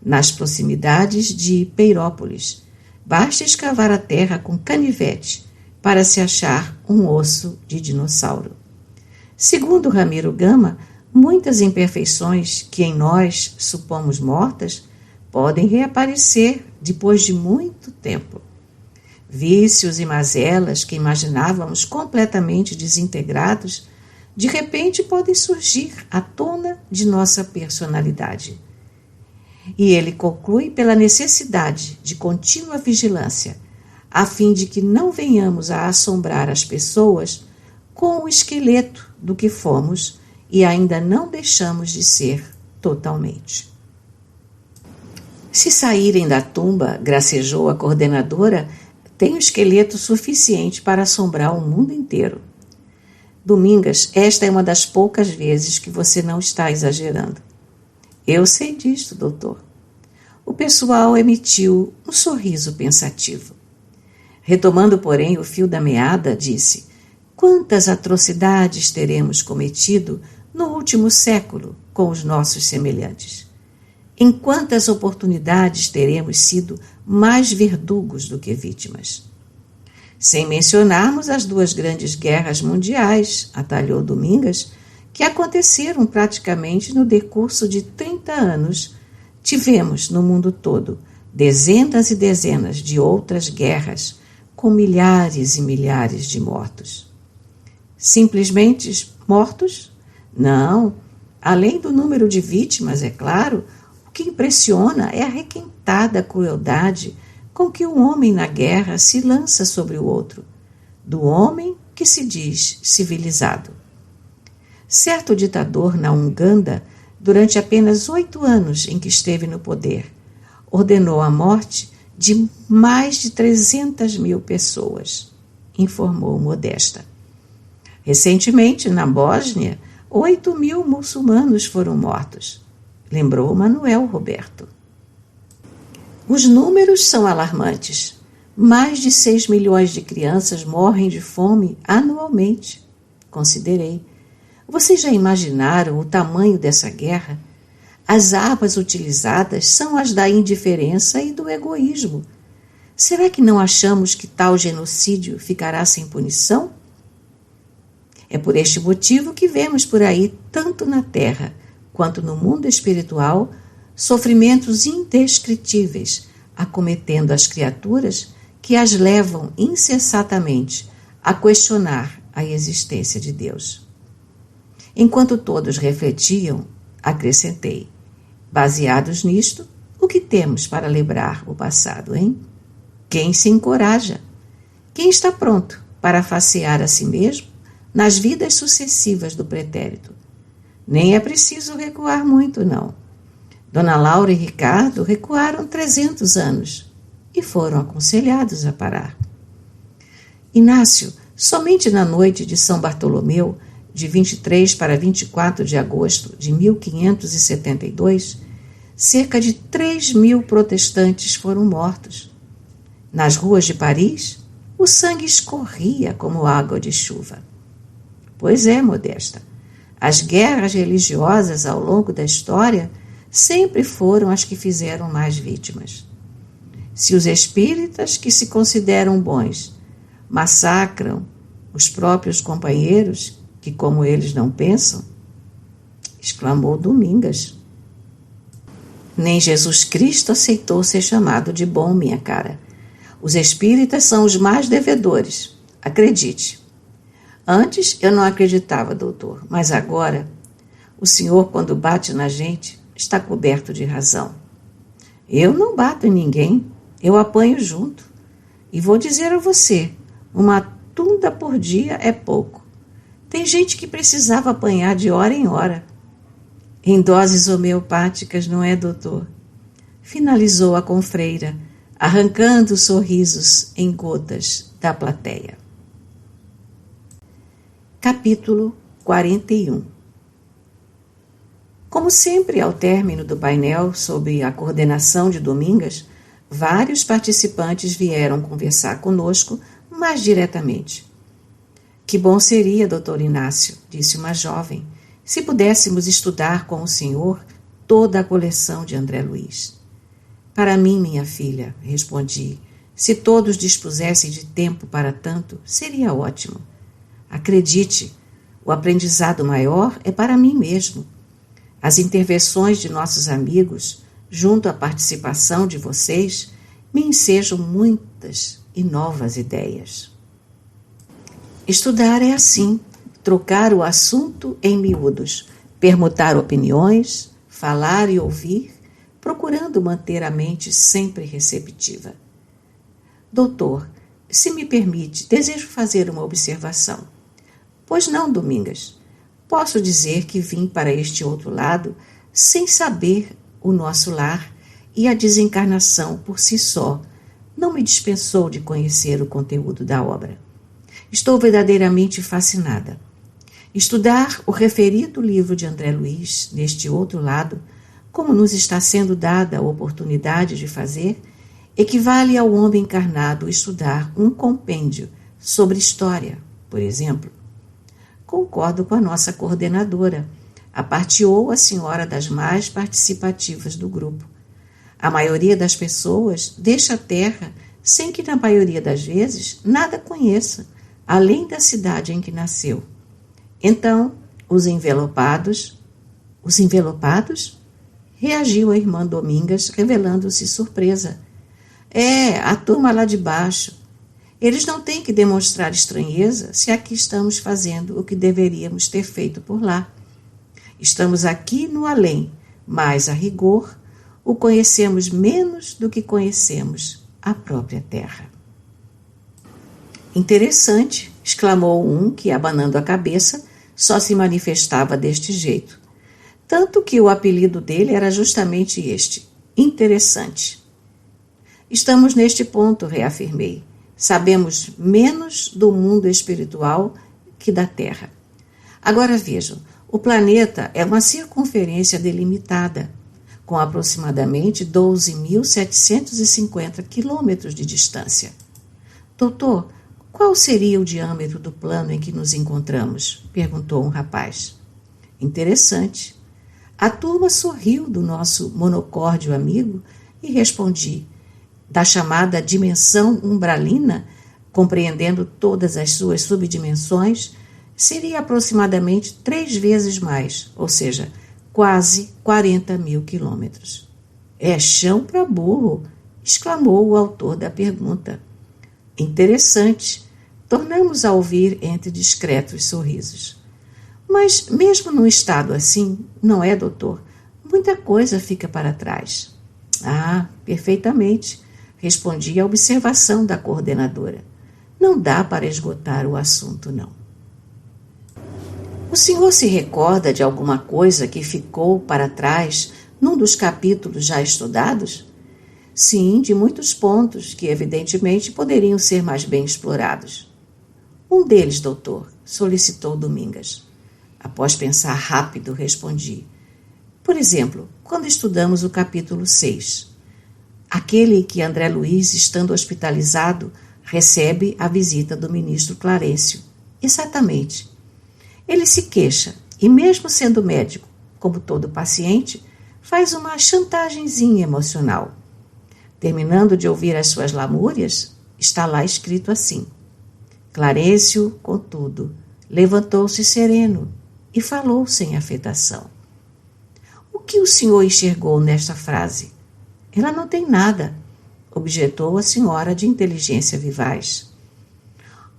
S1: nas proximidades de Peirópolis. Basta escavar a terra com canivete para se achar um osso de dinossauro. Segundo Ramiro Gama, muitas imperfeições que em nós supomos mortas podem reaparecer depois de muito tempo. Vícios e mazelas que imaginávamos completamente desintegrados, de repente podem surgir à tona de nossa personalidade. E ele conclui pela necessidade de contínua vigilância, a fim de que não venhamos a assombrar as pessoas com o esqueleto do que fomos e ainda não deixamos de ser totalmente. Se saírem da tumba, gracejou a coordenadora, tem um esqueleto suficiente para assombrar o mundo inteiro. Domingas, esta é uma das poucas vezes que você não está exagerando. Eu sei disto, doutor. O pessoal emitiu um sorriso pensativo. Retomando, porém, o fio da meada, disse: quantas atrocidades teremos cometido no último século com os nossos semelhantes? Em quantas oportunidades teremos sido mais verdugos do que vítimas? Sem mencionarmos as 2 grandes guerras mundiais, atalhou Domingas, que aconteceram praticamente no decurso de 30 anos, tivemos no mundo todo dezenas e dezenas de outras guerras com milhares e milhares de mortos. Simplesmente mortos? Não, Além do número de vítimas, é claro, o que impressiona é a requintada crueldade com que um homem na guerra se lança sobre o outro, do homem que se diz civilizado. Certo ditador na Uganda, durante apenas 8 anos em que esteve no poder, ordenou a morte de mais de 300.000 pessoas, informou Modesta. Recentemente, na Bósnia, 8.000 muçulmanos foram mortos, lembrou Manuel Roberto. Os números são alarmantes. Mais de 6 milhões de crianças morrem de fome anualmente, considerei. Vocês já imaginaram o tamanho dessa guerra? As armas utilizadas são as da indiferença e do egoísmo. Será que não achamos que tal genocídio ficará sem punição? É por este motivo que vemos por aí, tanto na terra quanto no mundo espiritual, sofrimentos indescritíveis acometendo as criaturas que as levam incessantemente a questionar a existência de Deus. Enquanto todos refletiam, acrescentei: baseados nisto, o que temos para lembrar o passado, hein? Quem se encoraja? Quem está pronto para facear a si mesmo nas vidas sucessivas do pretérito? Nem é preciso recuar muito, não. Dona Laura e Ricardo recuaram 300 anos e foram aconselhados a parar. Inácio, somente na noite de São Bartolomeu, de 23 para 24 de agosto de 1572, cerca de 3.000 protestantes foram mortos. Nas ruas de Paris, o sangue escorria como água de chuva. Pois é, Modesta, as guerras religiosas ao longo da história sempre foram as que fizeram mais vítimas. Se os espíritas, que se consideram bons, massacram os próprios companheiros, que como eles não pensam, exclamou Domingas. Nem Jesus Cristo aceitou ser chamado de bom, minha cara. Os espíritas são os mais devedores, acredite. Antes eu não acreditava, doutor, mas agora o senhor, quando bate na gente, está coberto de razão. Eu não bato em ninguém, eu apanho junto. E vou dizer a você, uma tunda por dia é pouco. Tem gente que precisava apanhar de hora em hora. Em doses homeopáticas, não é, doutor? Finalizou a confreira, arrancando sorrisos em gotas da plateia. Capítulo 41. Como sempre, ao término do painel, sob a coordenação de Domingas, vários participantes vieram conversar conosco mais diretamente. Que bom seria, doutor Inácio, disse uma jovem, se pudéssemos estudar com o senhor toda a coleção de André Luiz. Para mim, minha filha, respondi, se todos dispusessem de tempo para tanto, seria ótimo. Acredite, o aprendizado maior é para mim mesmo. As intervenções de nossos amigos, junto à participação de vocês, me ensejam muitas e novas ideias. Estudar é assim, trocar o assunto em miúdos, permutar opiniões, falar e ouvir, procurando manter a mente sempre receptiva. Doutor, se me permite, desejo fazer uma observação. Pois não, Domingas. Posso dizer que vim para este outro lado sem saber o nosso lar e a desencarnação por si só não me dispensou de conhecer o conteúdo da obra. Estou verdadeiramente fascinada. Estudar o referido livro de André Luiz, neste outro lado, como nos está sendo dada a oportunidade de fazer, equivale ao homem encarnado estudar um compêndio sobre história, por exemplo. Concordo com a nossa coordenadora, aparteou a senhora das mais participativas do grupo. A maioria das pessoas deixa a terra sem que, na maioria das vezes, nada conheça, além da cidade em que nasceu. Então, os envelopados... Os envelopados? Reagiu a irmã Domingas, revelando-se surpresa. É, a turma lá de baixo. Eles não têm que demonstrar estranheza se aqui estamos fazendo o que deveríamos ter feito por lá. Estamos aqui no além, mas, a rigor, o conhecemos menos do que conhecemos a própria Terra. Interessante, exclamou um que, abanando a cabeça, só se manifestava deste jeito. Tanto que o apelido dele era justamente este, interessante. Estamos neste ponto, reafirmei. Sabemos menos do mundo espiritual que da Terra. Agora vejam, o planeta é uma circunferência delimitada, com aproximadamente 12.750 quilômetros de distância. Doutor, qual seria o diâmetro do plano em que nos encontramos? Perguntou um rapaz. Interessante. A turma sorriu do nosso monocórdio amigo e respondi, da chamada dimensão umbralina, compreendendo todas as suas subdimensões, seria aproximadamente 3 vezes mais, ou seja, quase 40.000 quilômetros. É chão para burro, exclamou o autor da pergunta. Interessante, tornamos a ouvir entre discretos sorrisos. Mas mesmo num estado assim, não é, doutor? Muita coisa fica para trás. Ah, perfeitamente, respondi à observação da coordenadora. Não dá para esgotar o assunto, não. O senhor se recorda de alguma coisa que ficou para trás num dos capítulos já estudados? Sim, de muitos pontos que, evidentemente, poderiam ser mais bem explorados. Um deles, doutor, solicitou Domingas. Após pensar rápido, respondi. Por exemplo, quando estudamos o capítulo 6, aquele que André Luiz, estando hospitalizado, recebe a visita do ministro Clarencio. Exatamente. Ele se queixa e, mesmo sendo médico, como todo paciente, faz uma chantagemzinha emocional. Terminando de ouvir as suas lamúrias, está lá escrito assim. Clarencio, contudo, levantou-se sereno e falou sem afetação. O que o senhor enxergou nesta frase? Ela não tem nada, objetou a senhora de inteligência vivaz.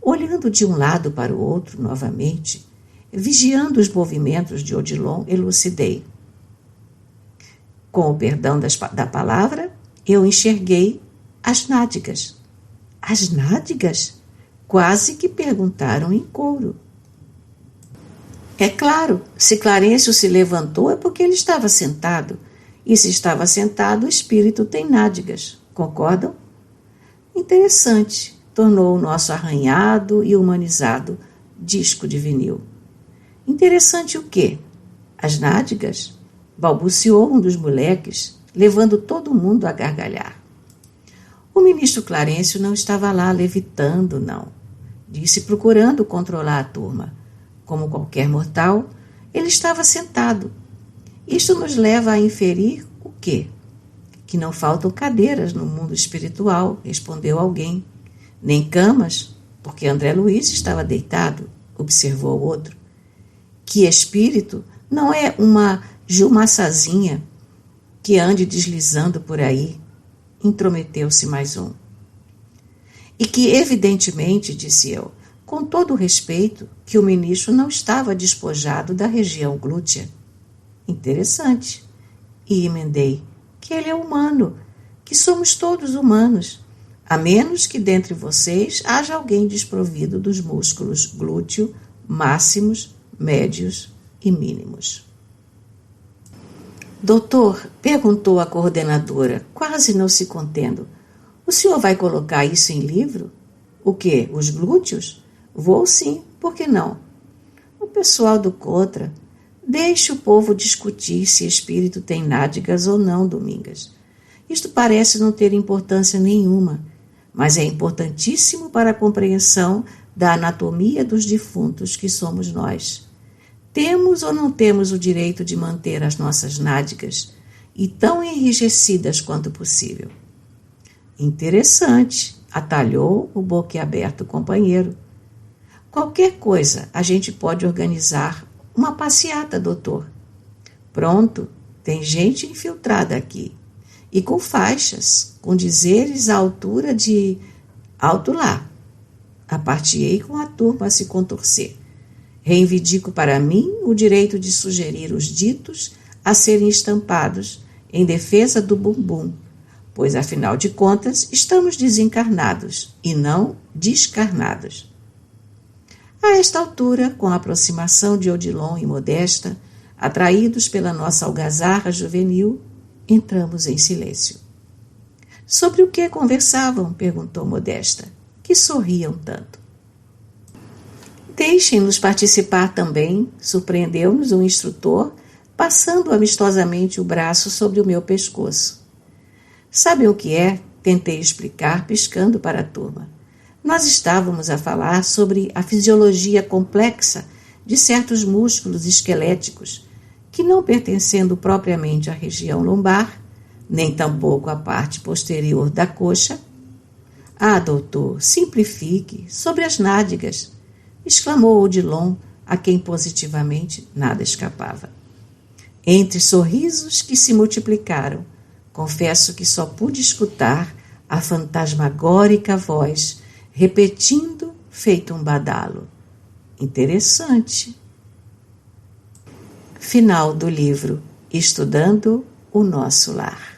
S1: Olhando de um lado para o outro novamente, vigiando os movimentos de Odilon, elucidei. Com o perdão da palavra, eu enxerguei as nádegas. As nádegas? Quase que perguntaram em coro. É claro, se Clarencio se levantou é porque ele estava sentado, e se estava sentado, o espírito tem nádegas. Concordam? Interessante, tornou o nosso arranhado e humanizado disco de vinil. Interessante o quê? As nádegas? Balbuciou um dos moleques, levando todo mundo a gargalhar. O ministro Clarencio não estava lá levitando, não. Disse procurando controlar a turma. Como qualquer mortal, ele estava sentado. Isto nos leva a inferir o quê? Que não faltam cadeiras no mundo espiritual, respondeu alguém. Nem camas, porque André Luiz estava deitado, observou outro. Que espírito não é uma jumaçazinha que ande deslizando por aí, intrometeu-se mais um. E que, evidentemente, disse eu, com todo o respeito, que o ministro não estava despojado da região glútea. Interessante. E emendei, que ele é humano, que somos todos humanos, a menos que dentre vocês haja alguém desprovido dos músculos glúteo, máximos, médios e mínimos. Doutor, perguntou a coordenadora, quase não se contendo, o senhor vai colocar isso em livro? O quê? Os glúteos? Vou sim, por que não? O pessoal do contra, deixe o povo discutir se espírito tem nádegas ou não, Domingas. Isto parece não ter importância nenhuma, mas é importantíssimo para a compreensão da anatomia dos defuntos que somos nós. Temos ou não temos o direito de manter as nossas nádegas e tão enrijecidas quanto possível? Interessante, atalhou o boquiaberto companheiro. Qualquer coisa a gente pode organizar uma passeata, doutor. Pronto, tem gente infiltrada aqui. E com faixas, com dizeres à altura de alto lá. Aparteei com a turma a se contorcer. Reivindico para mim o direito de sugerir os ditos a serem estampados em defesa do bumbum, pois, afinal de contas, estamos desencarnados e não descarnados. A esta altura, com a aproximação de Odilon e Modesta, atraídos pela nossa algazarra juvenil, entramos em silêncio. Sobre o que conversavam? Perguntou Modesta, que sorriam tanto. Deixem-nos participar também, surpreendeu-nos o instrutor, passando amistosamente o braço sobre o meu pescoço. Sabem o que é? Tentei explicar, piscando para a turma. Nós estávamos a falar sobre a fisiologia complexa de certos músculos esqueléticos, que não pertencendo propriamente à região lombar, nem tampouco à parte posterior da coxa. Ah, doutor, simplifique, sobre as nádegas, exclamou Odilon, a quem positivamente nada escapava. Entre sorrisos que se multiplicaram, confesso que só pude escutar a fantasmagórica voz, repetindo feito um badalo. Interessante. Final do livro Estudando o Nosso Lar.